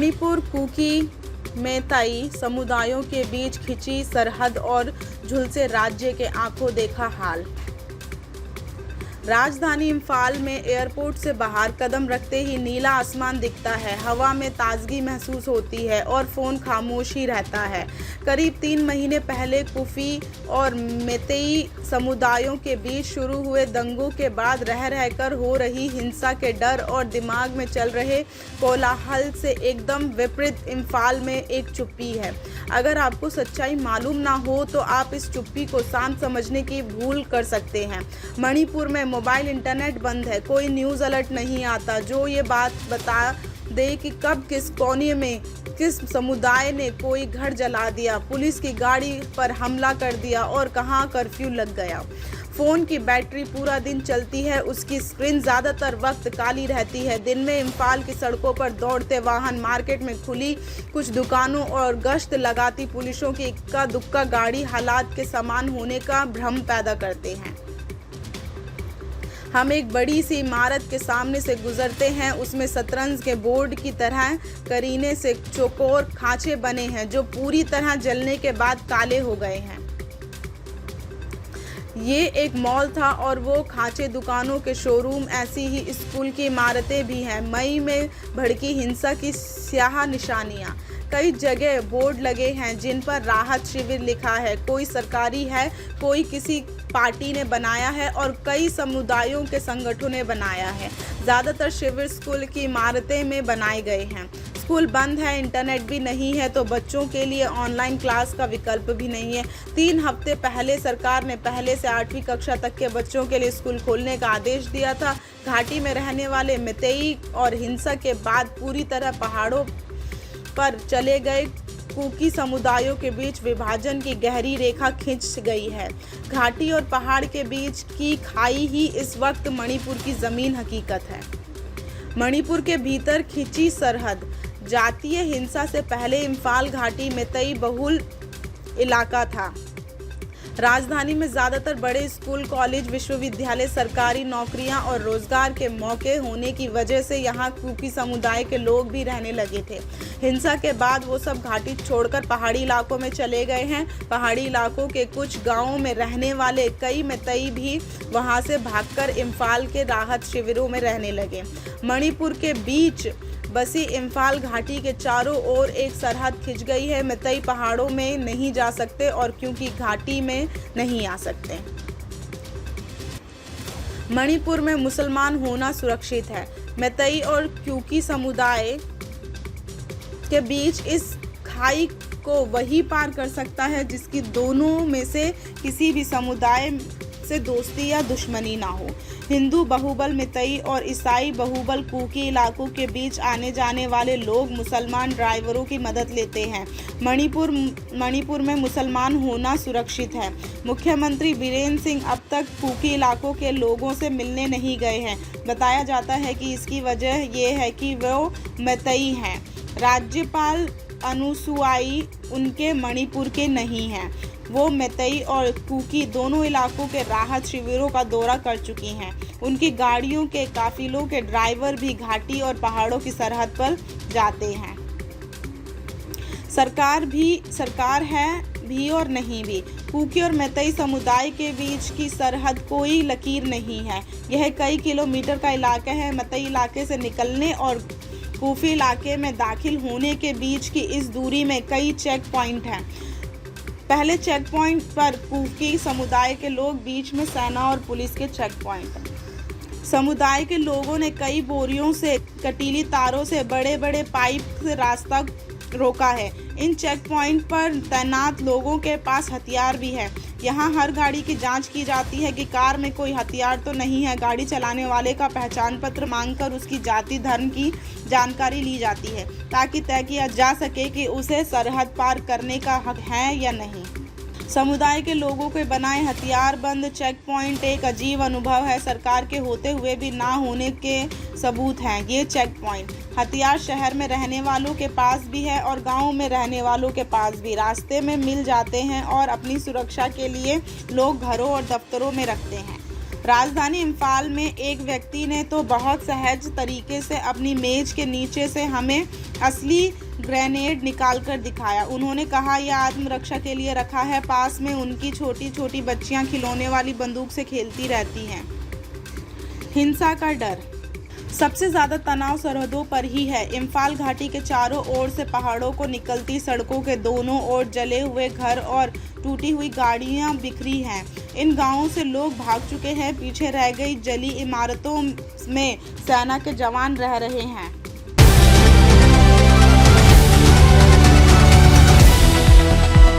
Manipur cookie Meitei समुदायों के बीच खिंची सरहद और झुलसे राज्य के आंखों देखा हाल। राजधानी इम्फाल में एयरपोर्ट से बाहर कदम रखते ही नीला आसमान दिखता है, हवा में ताजगी महसूस होती है और फ़ोन खामोश ही रहता है। करीब 3 महीने पहले कुकी और मेइतेई समुदायों के बीच शुरू हुए दंगों के बाद रह रहकर हो रही हिंसा के डर और दिमाग में चल रहे कोलाहल से एकदम विपरीत इम्फाल में एक चुप्पी है। अगर आपको सच्चाई मालूम ना हो तो आप इस चुप्पी को शांत समझने की भूल कर सकते हैं। मणिपुर में मोबाइल इंटरनेट बंद है, कोई न्यूज़ अलर्ट नहीं आता जो ये बात बता दे कि कब किस कोने में किस समुदाय ने कोई घर जला दिया, पुलिस की गाड़ी पर हमला कर दिया और कहाँ कर्फ्यू लग गया। फ़ोन की बैटरी पूरा दिन चलती है, उसकी स्क्रीन ज़्यादातर वक्त काली रहती है। दिन में इम्फाल की सड़कों पर दौड़ते वाहन, मार्केट में खुली कुछ दुकानों और गश्त लगाती पुलिसों की इक्का दुक्का गाड़ी हालात के समान होने का भ्रम पैदा करते हैं। हम एक बड़ी सी इमारत के सामने से गुजरते हैं, उसमें शतरंज के बोर्ड की तरह करीने से चौकोर खांचे बने हैं जो पूरी तरह जलने के बाद काले हो गए हैं। ये एक मॉल था और वो खांचे दुकानों के शोरूम, ऐसी ही स्कूल की इमारतें भी हैं। मई में भड़की हिंसा की स्याह निशानियाँ, कई जगह बोर्ड लगे हैं जिन पर राहत शिविर लिखा है, कोई सरकारी है, कोई किसी पार्टी ने बनाया है और कई समुदायों के संगठनों ने बनाया है। ज़्यादातर शिविर स्कूल की इमारतें में बनाए गए हैं। स्कूल बंद है, इंटरनेट भी नहीं है तो बच्चों के लिए ऑनलाइन क्लास का विकल्प भी नहीं है। 3 हफ्ते पहले सरकार ने पहले से 8वीं कक्षा तक के बच्चों के लिए स्कूल खोलने का आदेश दिया था। घाटी में रहने वाले मेइतेई और हिंसा के बाद पूरी तरह पहाड़ों पर चले गए कुकी समुदायों के बीच विभाजन की गहरी रेखा खिंच गई है। घाटी और पहाड़ के बीच की खाई ही इस वक्त मणिपुर की ज़मीन हकीकत है। मणिपुर के भीतर खिंची सरहद। जातीय हिंसा से पहले इम्फाल घाटी मेइतेई बहुल इलाका था। राजधानी में ज़्यादातर बड़े स्कूल, कॉलेज, विश्वविद्यालय, सरकारी नौकरियां और रोजगार के मौके होने की वजह से यहाँ कुकी समुदाय के लोग भी रहने लगे थे। हिंसा के बाद वो सब घाटी छोड़कर पहाड़ी इलाकों में चले गए हैं। पहाड़ी इलाकों के कुछ गांवों में रहने वाले कई मेइतेई भी वहां से भागकर इम्फाल के राहत शिविरों में रहने लगे। मणिपुर के बीच बसी इम्फाल घाटी के चारों ओर एक सरहद खिंच गई है। मेइतेई पहाड़ों में नहीं जा सकते और क्योंकि घाटी में नहीं आ सकते। मणिपुर में मुसलमान होना सुरक्षित है। मेइतेई और कुकी समुदाय के बीच इस खाई को वही पार कर सकता है जिसकी दोनों में से किसी भी समुदाय से दोस्ती या दुश्मनी ना हो। हिंदू बहुबल मेइतेई और ईसाई बहुबल कुकी इलाकों के बीच आने जाने वाले लोग मुसलमान ड्राइवरों की मदद लेते हैं। मणिपुर में मुसलमान होना सुरक्षित है। मुख्यमंत्री बीरेन सिंह अब तक कुकी इलाकों के लोगों से मिलने नहीं गए हैं। बताया जाता है कि इसकी वजह ये है कि वो मेइतेई हैं। राज्यपाल अनुसुआई उनके मणिपुर के नहीं हैं। वो मेइतेई और कुकी दोनों इलाकों के राहत शिविरों का दौरा कर चुकी हैं। उनकी गाड़ियों के काफिलों के ड्राइवर भी घाटी और पहाड़ों की सरहद पर जाते हैं। सरकार है भी और नहीं भी। कुकी और मेइतेई समुदाय के बीच की सरहद कोई लकीर नहीं है। यह कई किलोमीटर का इलाका है। मेइतेई इलाके से निकलने और कुकी इलाके में दाखिल होने के बीच की इस दूरी में कई चेक पॉइंट हैं। पहले चेक पॉइंट पर कुकी समुदाय के लोग, बीच में सेना और पुलिस के चेक पॉइंट। समुदाय के लोगों ने कई बोरियों से, कटीली तारों से, बड़े बड़े पाइप से रास्ता रोका है। इन चेक पॉइंट पर तैनात लोगों के पास हथियार भी है। यहाँ हर गाड़ी की जांच की जाती है कि कार में कोई हथियार तो नहीं है। गाड़ी चलाने वाले का पहचान पत्र मांगकर उसकी जाति, धर्म की जानकारी ली जाती है ताकि तय किया जा सके कि उसे सरहद पार करने का हक है या नहीं। समुदाय के लोगों के बनाए हथियारबंद चेक पॉइंट एक अजीब अनुभव है। सरकार के होते हुए भी ना होने के सबूत हैं। ये चेक पॉइंट हथियार शहर में रहने वालों के पास भी है और गाँव में रहने वालों के पास भी। रास्ते में मिल जाते हैं और अपनी सुरक्षा के लिए लोग घरों और दफ्तरों में रखते हैं। राजधानी इम्फाल में एक व्यक्ति ने तो बहुत सहज तरीके से अपनी मेज के नीचे से हमें असली ग्रेनेड निकाल कर दिखाया। उन्होंने कहा यह आत्मरक्षा के लिए रखा है। पास में उनकी छोटी छोटी बच्चियां खिलौने वाली बंदूक से खेलती रहती हैं। हिंसा का डर। सबसे ज़्यादा तनाव सरहदों पर ही है। इम्फाल घाटी के चारों ओर से पहाड़ों को निकलती सड़कों के दोनों ओर जले हुए घर और टूटी हुई गाड़ियां बिखरी हैं। इन गांवों से लोग भाग चुके हैं। पीछे रह गई जली इमारतों में सेना के जवान रह रहे हैं।